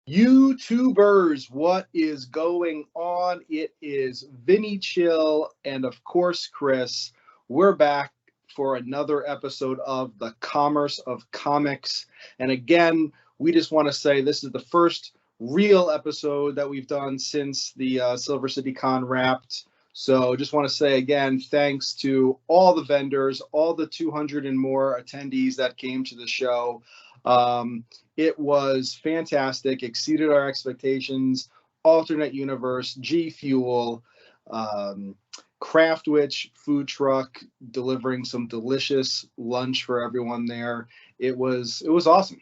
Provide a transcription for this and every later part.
YouTubers, what is going on? It is Vinny Chill and, of course, Chris. We're back for another episode of The Commerce of Comics. And again, we just want to say this is the first real episode that we've done since the Silver City Con wrapped. So just want to say again, thanks to all the vendors, all the 200 and more attendees that came to the show. It was fantastic, exceeded our expectations. Alternate Universe, G Fuel, Craftwitch food truck delivering some delicious lunch for everyone there. It was awesome.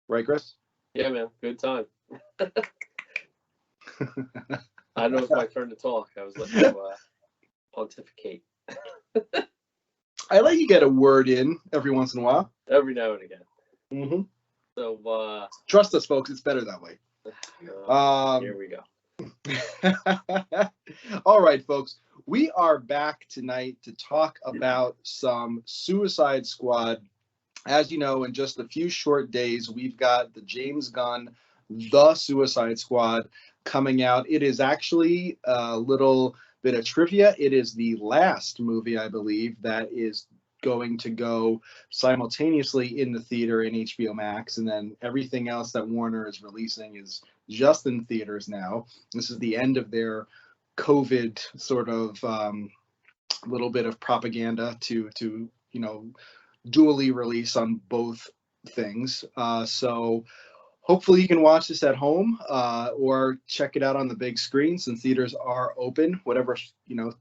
Right, Chris? Yeah, man. Good time. I don't know if it's my turn to talk. I was letting you pontificate. I let you get a word in every once in a while. Every now and again. Mm-hmm. So, trust us, folks. It's better that way. Here we go. All right, folks. We are back tonight to talk about some Suicide Squad. As you know, in just a few short days, we've got the James Gunn, The Suicide Squad coming out. It is actually a little bit of trivia. It is the last movie, I believe, that is going to go simultaneously in the theater in HBO Max, and then everything else that Warner is releasing is just in theaters now. This is the end of their COVID sort of little bit of propaganda to dually release on both things. So hopefully you can watch this at home or check it out on the big screen since theaters are open, whatever,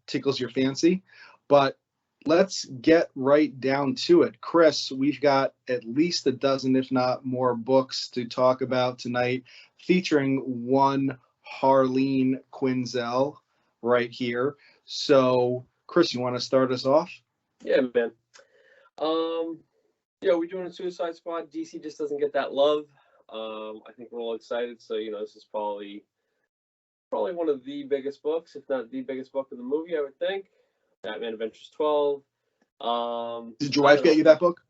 tickles your fancy. But let's get right down to it. Chris, we've got at least a dozen, if not more, books to talk about tonight featuring one Harleen Quinzel right here. So, Chris, you want to start us off? Yeah, man. We're doing a Suicide Squad. DC just doesn't get that love. I think we're all excited. So, this is probably one of the biggest books, if not the biggest book of the movie, I would think. Batman Adventures 12. Did your wife get you that book?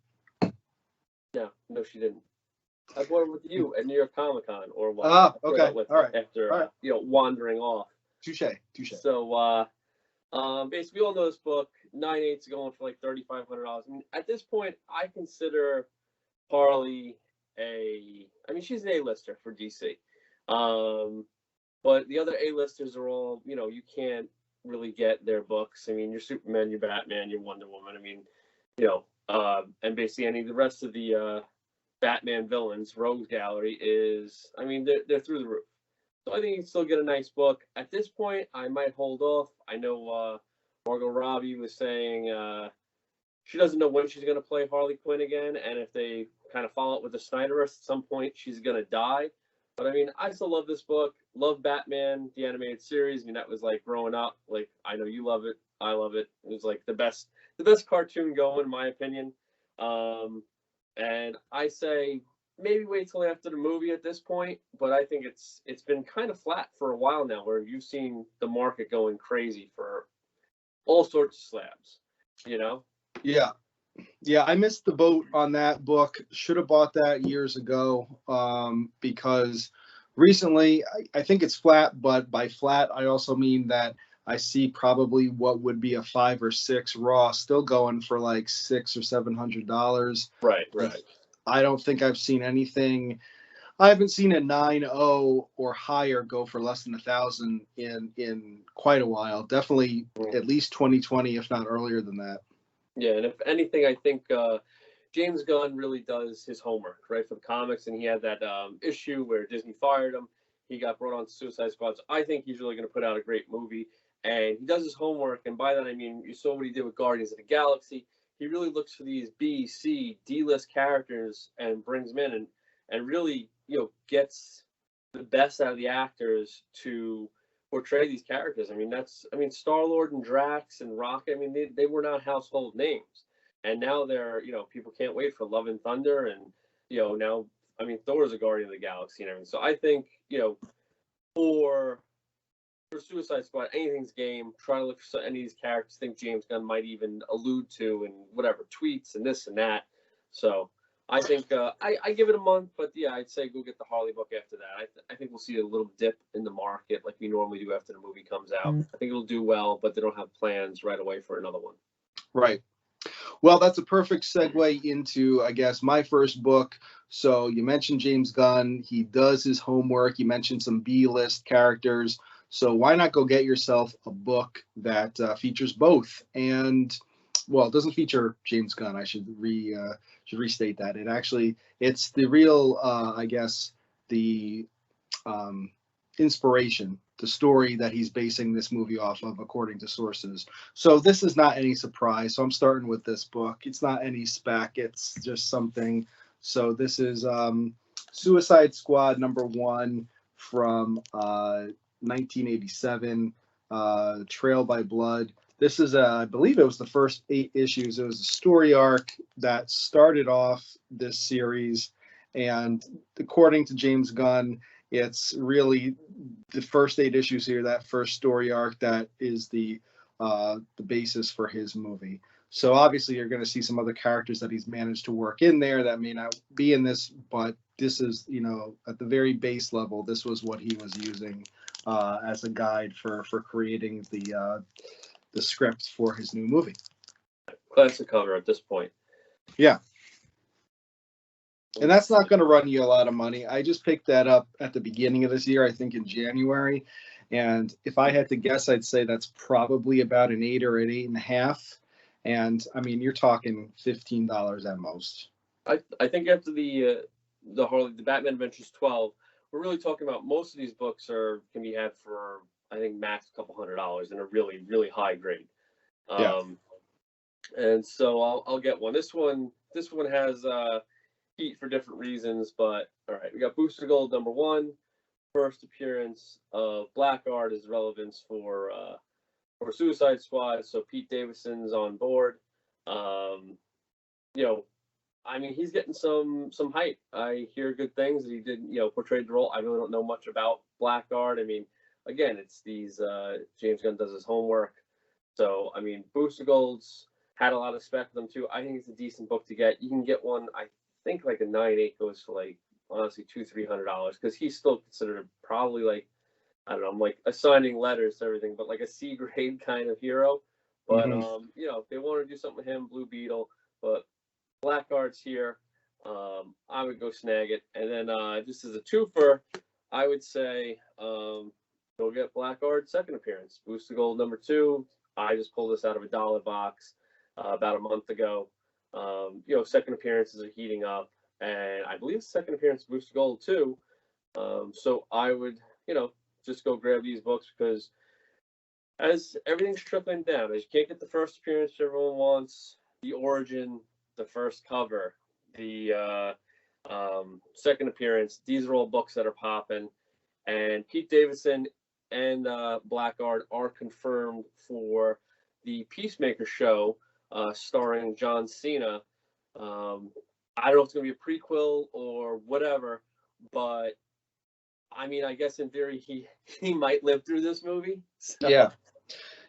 No, she didn't. I bought it with you at New York Comic Con, or what? Okay. All right. After wandering off. Touche. So, basically, we all know this book. 9/8 going for like $3,500. I mean, at this point, I consider Harley she's an A-lister for DC. But the other A-listers are all, you can't really get their books. I mean, you're Superman, you're Batman, you're Wonder Woman. I mean, and basically any of the rest of the Batman villains, Rogues Gallery is, they're through the roof. So I think you can still get a nice book. At this point, I might hold off. I know Margot Robbie was saying she doesn't know when she's going to play Harley Quinn again, and if they kind of follow it with the Snyderverse, at some point she's going to die. But I still love this book. Love Batman, the animated series. That was like growing up. Like, I know you love it. I love it. It was like the best cartoon going, in my opinion. And I say maybe wait till after the movie at this point. But I think it's been kind of flat for a while now, where you've seen the market going crazy for all sorts of slabs. Yeah, I missed the boat on that book. Should have bought that years ago because recently, I think it's flat, but by flat, I also mean that I see probably what would be a 5 or 6 raw still going for like $600 or $700. Right. I don't think I've seen anything. I haven't seen a 9.0 or higher go for less than 1,000 in quite a while. Definitely at least 2020, if not earlier than that. Yeah, and if anything, I think James Gunn really does his homework, right, for the comics, and he had that issue where Disney fired him. He got brought on Suicide Squad. So I think he's really going to put out a great movie, and he does his homework, and by that I mean you saw what he did with Guardians of the Galaxy. He really looks for these B, C, D-list characters and brings them in and really, gets the best out of the actors to portray these characters. Star-Lord and Drax and Rocket, they were not household names. And now they're, people can't wait for Love and Thunder and, now I mean, Thor is a Guardian of the Galaxy and everything. So I think, you know, for Suicide Squad, anything's game. Try to look for any of these characters. Think James Gunn might even allude to and whatever tweets and this and that. So I think I give it a month, but yeah, I'd say go get the Harley book after that. I think we'll see a little dip in the market like we normally do after the movie comes out. I think it'll do well, but they don't have plans right away for another one. Right. Well, that's a perfect segue into, I guess, my first book. So you mentioned James Gunn. He does his homework. You mentioned some B-list characters. So why not go get yourself a book that features both? And, well, it doesn't feature James Gunn. I should restate that. It's the real, I guess, the inspiration, the story that he's basing this movie off of, according to sources. So this is not any surprise. So I'm starting with this book. It's not any spec. It's just something. So this is Suicide Squad #1 from 1987, Trail by Blood. This is, I believe it was the first 8 issues. It was a story arc that started off this series. And according to James Gunn, it's really the first 8 issues here, that first story arc, that is the basis for his movie. So obviously you're going to see some other characters that he's managed to work in there that may not be in this, but this is, you know, at the very base level, this was what he was using as a guide for creating the script for his new movie. Classic cover at this point. Yeah. And that's not going to run you a lot of money. I just picked that up at the beginning of this year, I think in January. And if I had to guess, I'd say that's probably about an 8 or an 8.5. And I mean, you're talking $15 at most. I think after the Batman Adventures 12, we're really talking about most of these books can be had for, I think, max a couple $100 and a really, really high grade. Yeah. And so I'll get one. This one has heat for different reasons, but all right, we got Booster Gold #1, first appearance of Blackguard, is relevance for Suicide Squad. So Pete Davidson's on board. You know, I mean, he's getting some hype. I hear good things that he did, you know, portrayed the role. I really don't know much about Blackguard. I mean, again, it's these James Gunn does his homework. So I mean, Booster Gold's had a lot of spec with them too. I think it's a decent book to get. You can get one, I think like a 9/8 goes for like honestly $200-300 because he's still considered probably like, I don't know, I'm like assigning letters to everything, but like a C grade kind of hero. But you know, if they want to do something with him, Blue Beetle, but Blackguard's here. I would go snag it. And then just as a twofer, I would say go get Blackguard's second appearance. Booster Gold #2. I just pulled this out of a dollar box about a month ago. You know, second appearances are heating up, and I believe second appearance of Booster Gold too. So I would, you know, just go grab these books because as everything's trickling down, as you can't get the first appearance everyone wants, the origin, the first cover, the second appearance, these are all books that are popping. And Pete Davidson and Blackguard are confirmed for the Peacemaker show starring John Cena. I don't know if it's going to be a prequel or whatever, but I mean, I guess in theory he might live through this movie. So.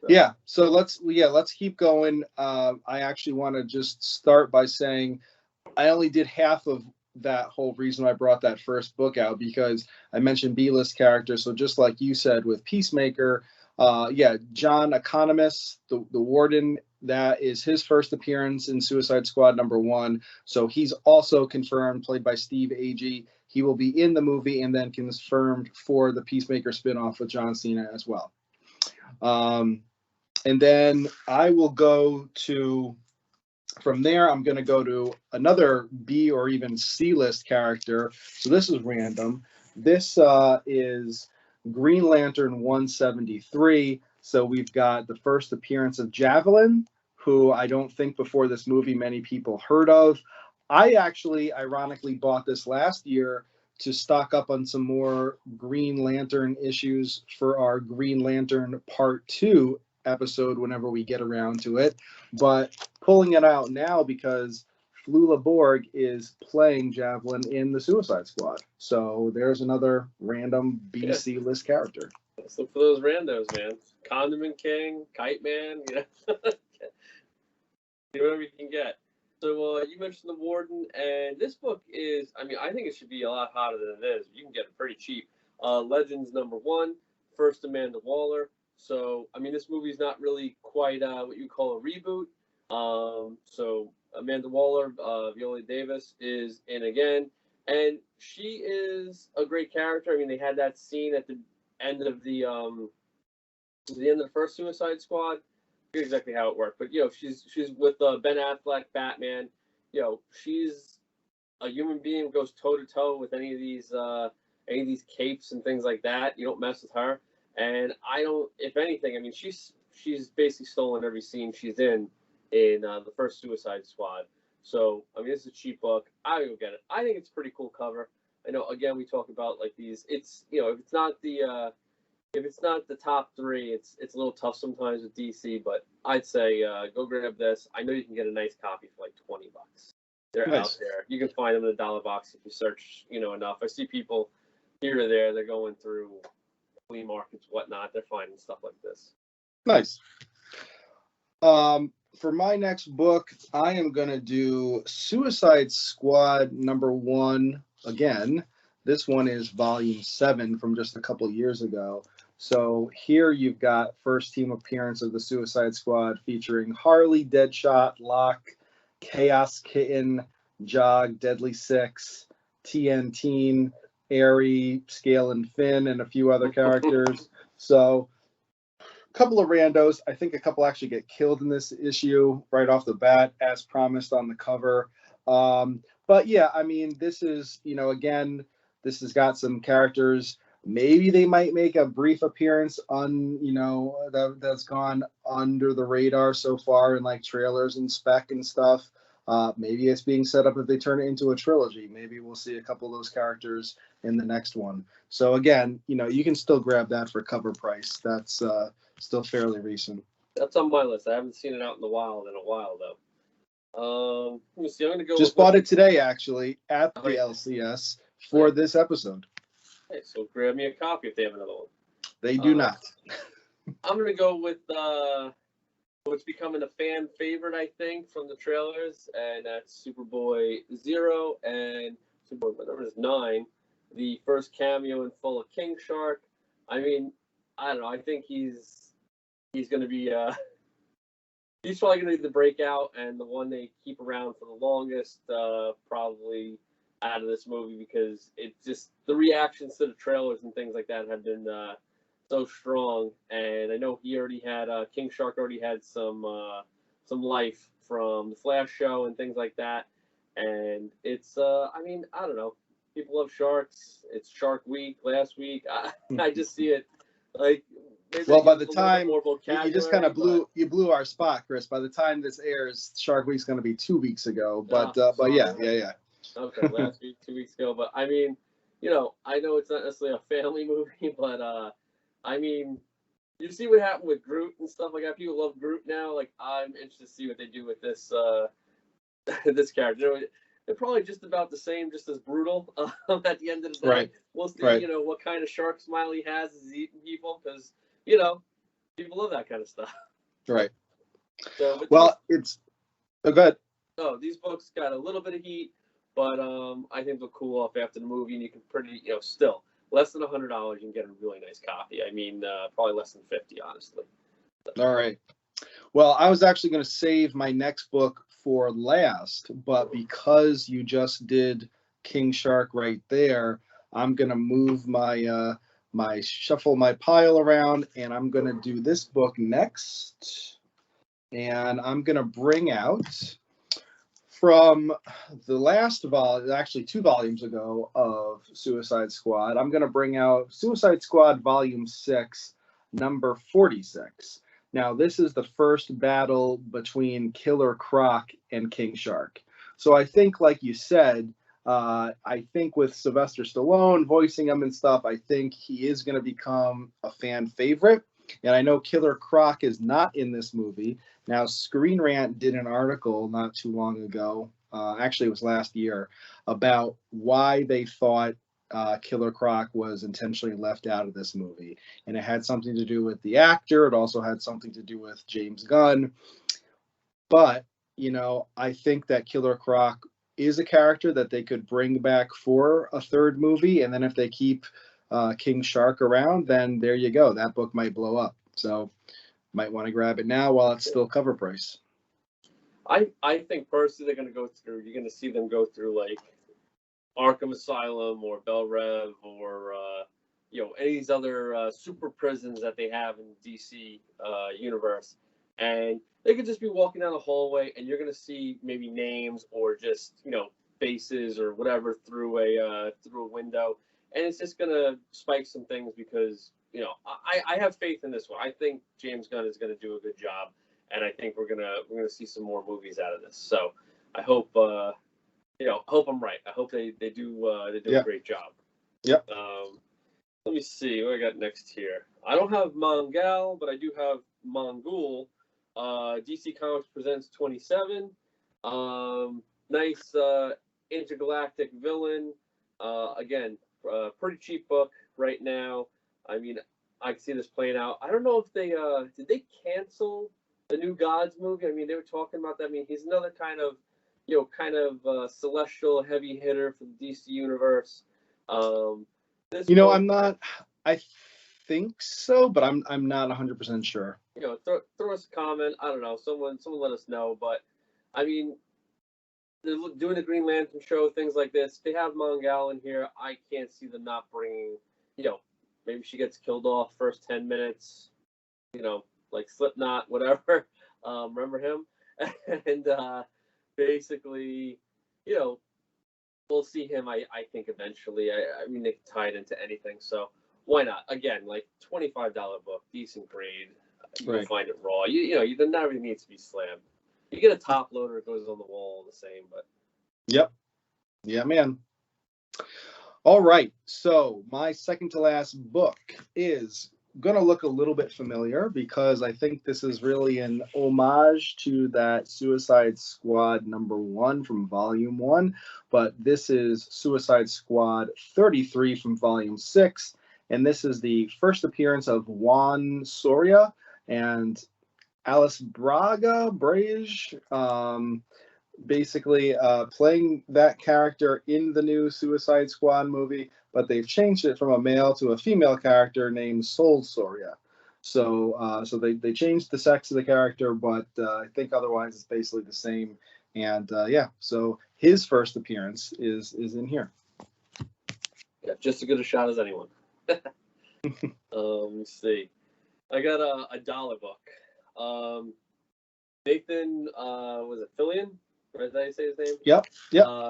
Yeah. So let's keep going. I actually want to just start by saying I only did half of that whole reason I brought that first book out because I mentioned B-list characters. So just like you said with Peacemaker, John Economos, the warden, that is his first appearance in Suicide Squad #1. So he's also confirmed, played by Steve Agee. He will be in the movie and then confirmed for the Peacemaker spinoff with John Cena as well. And then I will go to, from there, I'm going to go to another B or even C-list character. So this is random. This is Green Lantern 173. So we've got the first appearance of Javelin, who I don't think before this movie many people heard of. I actually, ironically, bought this last year to stock up on some more Green Lantern issues for our Green Lantern Part 2 episode whenever we get around to it. But pulling it out now because Flula Borg is playing Javelin in the Suicide Squad. So there's another random BC list character. Let's look for those randos, man. Condiment King, Kite Man, you know. See whatever you can get. So you mentioned the Warden, and this book is, I mean, I think it should be a lot hotter than it is. You can get it pretty cheap. Legends #1, first Amanda Waller. So, I mean, this movie's not really quite what you call a reboot. So Amanda Waller, Viola Davis is in again, and she is a great character. I mean, they had that scene at the end of the end of the first Suicide Squad. I forget exactly how it worked, but you know, she's with Ben Affleck, Batman. You know, she's a human being who goes toe to toe with any of these capes and things like that. You don't mess with her. And I don't, if anything, I mean, she's basically stolen every scene she's in the first Suicide Squad. So, I mean, it's a cheap book. I would go get it. I think it's a pretty cool cover. I know, again, we talk about like these, it's, you know, if it's not the top 3, it's a little tough sometimes with DC, but I'd say go grab this. I know you can get a nice copy for like $20. They're Nice. out there. You can find them in the dollar box if you search, you know, enough. I see people here or there, they're going through flea markets, whatnot. They're finding stuff like this. Nice. For my next book, I am going to do Suicide Squad #1 again. This one is volume 7 from just a couple years ago. So here you've got first team appearance of the Suicide Squad featuring Harley, Deadshot, Locke, Chaos Kitten, Jog, Deadly Six, TNT, Airy, Scale and Finn, and a few other characters. So a couple of randos. I think a couple actually get killed in this issue right off the bat, as promised on the cover. But yeah, I mean, this is, you know, again, this has got some characters. Maybe they might make a brief appearance on, you know, that's gone under the radar so far in like trailers and spec and stuff. Maybe it's being set up if they turn it into a trilogy. Maybe we'll see a couple of those characters in the next one. So again, you know, you can still grab that for cover price. That's still fairly recent. That's on my list. I haven't seen it out in the wild in a while though. Let me see. I'm gonna go. Just bought it today actually at the LCS for this episode. Hey, so grab me a copy if they have another one. They do not. I'm gonna go with what's becoming a fan favorite, I think, from the trailers, and that's Superboy Zero and Superboy, whatever it is, 9, the first cameo in full of King Shark. I mean, I don't know. I think he's gonna be he's probably gonna be the breakout and the one they keep around for the longest, probably out of this movie, because it just, the reactions to the trailers and things like that have been so strong. And I know he already had King Shark already had some life from the Flash show and things like that. And it's I mean, I don't know, people love sharks. It's Shark Week last week. I just see it like, well, by the time you just kind of blew our spot, Chris. By the time this airs, Shark Week's going to be 2 weeks ago. But yeah. Okay, last week, 2 weeks ago. But I mean, you know, I know it's not necessarily a family movie, but I mean, you see what happened with Groot and stuff like that. People love Groot now. Like, I'm interested to see what they do with this this character. They're probably just about the same, just as brutal at the end of the day. Right. We'll see, you know, what kind of shark smile he has as he's eating people, because, you know, people love that kind of stuff. Right. So, well, it's good. Oh, these books got a little bit of heat, but I think they'll cool off after the movie, and you can you know, still less than $100, you can get a really nice copy. I mean, probably less than 50, honestly. All right. Well, I was actually going to save my next book for last, but because you just did King Shark right there, I'm going to move my shuffle my pile around, and I'm going to do this book next. And I'm going to bring out from the last volume, actually 2 volumes ago, of Suicide Squad, I'm going to bring out Suicide Squad Volume 6, number 46. Now, this is the first battle between Killer Croc and King Shark. So I think, like you said, I think with Sylvester Stallone voicing him and stuff, I think he is going to become a fan favorite. And I know Killer Croc is not in this movie. Now, Screen Rant did an article not too long ago actually it was last year, about why they thought Killer Croc was intentionally left out of this movie. And it had something to do with the actor. It also had something to do with James Gunn. But, I think that Killer Croc is a character that they could bring back for a third movie. And then if they keep King Shark around, then there you go. That book might blow up. So might want to grab it now while it's still cover price. I think personally you're going to see them go through like Arkham Asylum or Bel Rev or any of these other super prisons that they have in DC universe, and they could just be walking down the hallway and you're going to see maybe names or just faces or whatever through a window, and it's just going to spike some things because I have faith in this one. I think James Gunn is going to do a good job, and I think we're gonna see some more movies out of this. So I hope I hope I'm right. I hope they do a great job. Yep. Let me see what I got next here. I don't have Mangal, but I do have Mongul. DC Comics presents 27. Nice intergalactic villain. Again, pretty cheap book right now. I mean, I can see this playing out. I don't know if they did they cancel the New Gods movie. I mean, they were talking about that. I mean, he's another kind of celestial heavy hitter for the DC universe. I'm not. I think so, but I'm not 100% sure. Throw us a comment. I don't know. Someone let us know. But I mean, they're doing a Green Lantern show, things like this. They have Mongal in here. I can't see them not bringing. Maybe she gets killed off first 10 minutes. Like Slipknot, whatever. Remember him? And basically, we'll see him. I think eventually. I mean, they can tie it into anything. So why not? Again, like $25 book, decent grade. You can find it raw. Not everything needs to be slammed. You get a top loader, it goes on the wall the same. But yep, yeah, man. All right, so my second to last book is going to look a little bit familiar because I think this is really an homage to that Suicide Squad #1 from Volume 1, but this is Suicide Squad 33 from Volume 6, and this is the first appearance of Juan Soria and Alice Brage, basically playing that character in the new Suicide Squad movie, but they've changed it from a male to a female character named Sol Soria. So they changed the sex of the character, but I think otherwise it's basically the same. And so his first appearance is in here. Yeah, just as good a shot as anyone. Let me see. I got a dollar book. Nathan, was it Fillion? Right, did I say his name? Yep.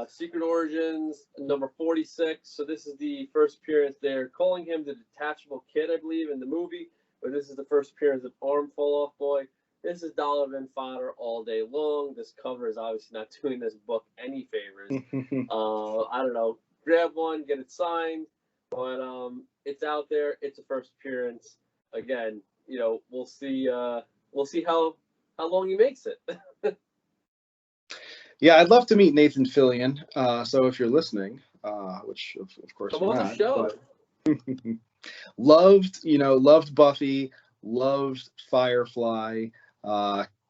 Secret Origins, number 46. So this is the first appearance. They're calling him the Detachable Kid, I believe, in the movie. But this is the first appearance of Arm Fall Off Boy. This is dollar bin fodder all day long. This cover is obviously not doing this book any favors. I don't know. Grab one, get it signed. But it's out there. It's a first appearance. Again, we'll see. We'll see how long he makes it. Yeah, I'd love to meet Nathan Fillion. So if you're listening, which of course Come you're on not, the show. loved Buffy, loved Firefly,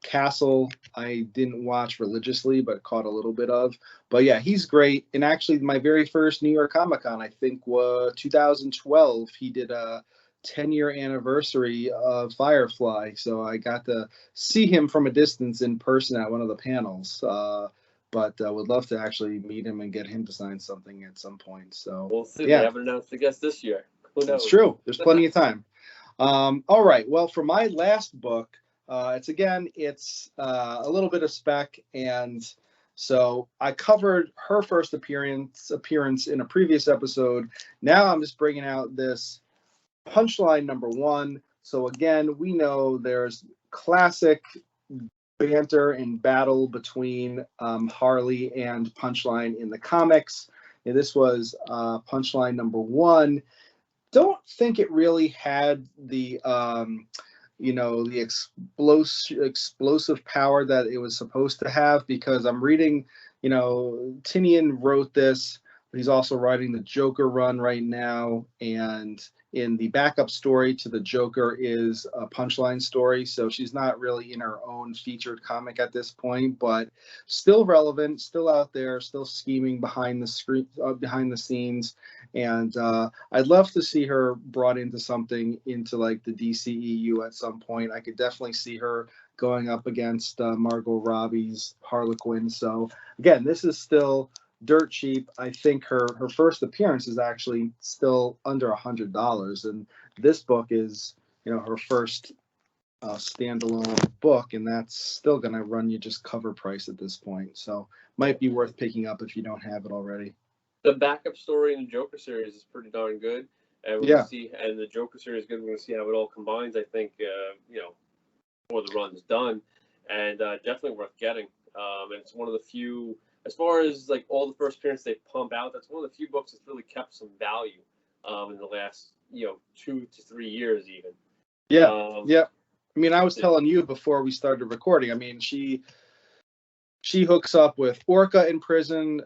Castle. I didn't watch religiously, but caught a little bit of. But yeah, he's great. And actually, my very first New York Comic Con, I think, was 2012. He did a 10-year anniversary of Firefly, so I got to see him from a distance in person at one of the panels. But would love to actually meet him and get him to sign something at some point. So we'll see. Yeah. They haven't announced the guest this year. Who knows? It's true. There's plenty of time. All right. Well, for my last book, it's a little bit of spec, and so I covered her first appearance in a previous episode. Now I'm just bringing out this Punchline #1. So again, we know there's classic banter and battle between Harley and Punchline in the comics. And this was Punchline #1. Don't think it really had the explosive power that it was supposed to have, because I'm reading Tinian wrote this. He's also writing the Joker run right now, and in the backup story to the Joker is a Punchline story. So she's not really in her own featured comic at this point, but still relevant, still out there, still scheming behind the screen, behind the scenes. And I'd love to see her brought into something, into like the DCEU at some point. I could definitely see her going up against Margot Robbie's Harley Quinn. So again, this is still dirt cheap. I think her first appearance is actually still under $100, and this book is her first standalone book, and that's still going to run you just cover price at this point. So might be worth picking up if you don't have it already. The backup story in the Joker series is pretty darn good, and we're gonna see, and the Joker series is good. We're gonna see how it all combines. I think before the run's done, and definitely worth getting. And it's one of the few, as far as like all the first appearances they pump out, that's one of the few books that's really kept some value in the last 2 to 3 years even. Yeah, yeah. I mean, I was telling you before we started recording. I mean, she hooks up with Orca in prison.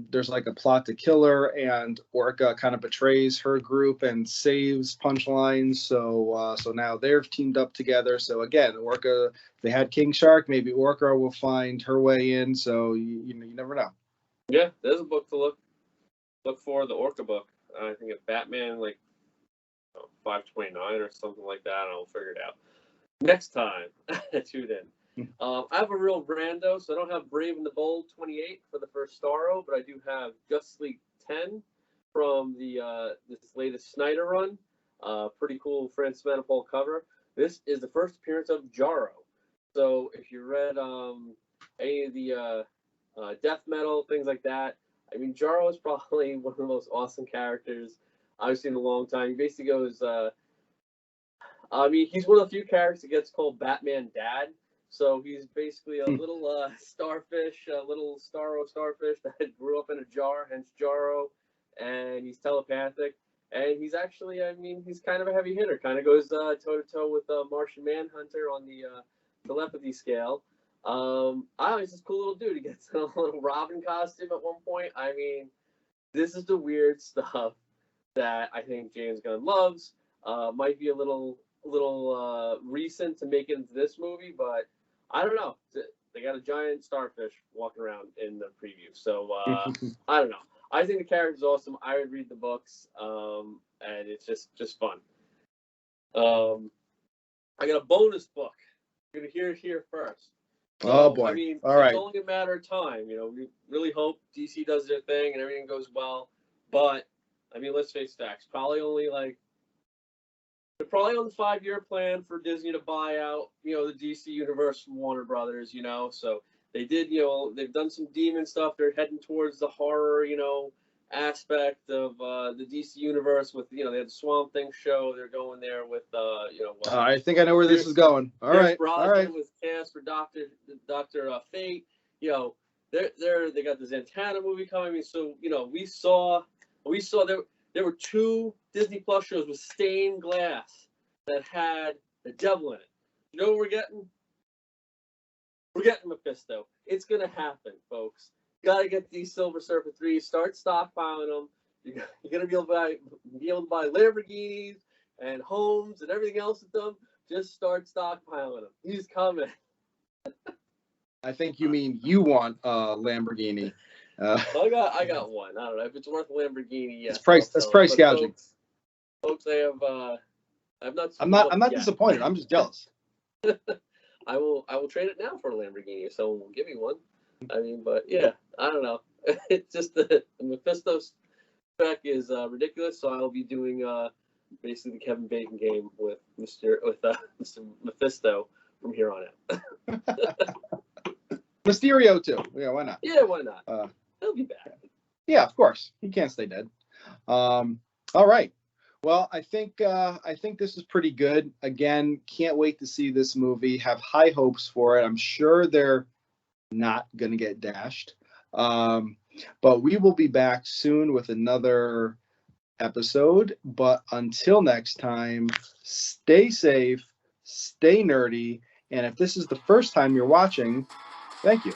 There's like a plot to kill her, and Orca kind of betrays her group and saves Punchline. So now they've teamed up together. So again, Orca, they had King Shark. Maybe Orca will find her way in. So you never know. Yeah, there's a book to look for, the Orca book. I think it's Batman 529 or something like that. I'll figure it out next time. Tune in. I have a real rando, so I don't have Brave and the Bold 28 for the first Starro, but I do have Justice League 10 from the this latest Snyder run. Pretty cool Francis Manapul cover. This is the first appearance of Jarro. So if you read any of the death metal, things like that, I mean, Jarro is probably one of the most awesome characters I've seen in a long time. He basically goes, he's one of the few characters that gets called Batman Dad. So he's basically a little starfish, a little starfish that grew up in a jar, hence Jarro, and he's telepathic. And he's actually, he's kind of a heavy hitter. Kind of goes toe-to-toe with Martian Manhunter on the telepathy scale. He's this cool little dude. He gets in a little Robin costume at one point. I mean, this is the weird stuff that I think James Gunn loves. Might be a little recent to make it into this movie, but I don't know. They got a giant starfish walking around in the preview, so I don't know. I think the character's awesome. I would read the books, and it's just fun. I got a bonus book. You're gonna hear it here first. So, oh boy! All right. It's only a matter of time. We really hope DC does their thing and everything goes well. But let's face facts. They're probably on the 5-year plan for Disney to buy out, the DC universe from Warner Brothers, So they did, they've done some demon stuff. They're heading towards the horror, aspect of the DC universe with, they had the Swamp Thing show. They're going there with, I think I know where this is going. All right. Was cast for Doctor Fate. They got the Zatanna movie coming. So, we saw there were 2 Disney Plus shows with stained glass that had the devil in it. You know what we're getting? We're getting Mephisto. It's going to happen, folks. You got to get these Silver Surfer 3s. Start stockpiling them. You're going to be able to buy Lamborghinis and homes and everything else with them. Just start stockpiling them. He's coming. I think you mean you want a Lamborghini. I got one. I don't know if it's worth a Lamborghini. Yes, that's price gouging. Folks, I'm not. I'm not disappointed. I'm just jealous. I will trade it now for a Lamborghini if someone will give me one. But yeah, I don't know. It's just the Mephisto spec is ridiculous. So I'll be doing basically the Kevin Bacon game with Mr. Mephisto from here on out. Mysterio too. Yeah, why not? Yeah, why not? He'll be back. Yeah, of course. He can't stay dead. All right. Well, I think this is pretty good. Again, can't wait to see this movie. Have high hopes for it. I'm sure they're not going to get dashed. But we will be back soon with another episode. But until next time, stay safe, stay nerdy, and if this is the first time you're watching, thank you.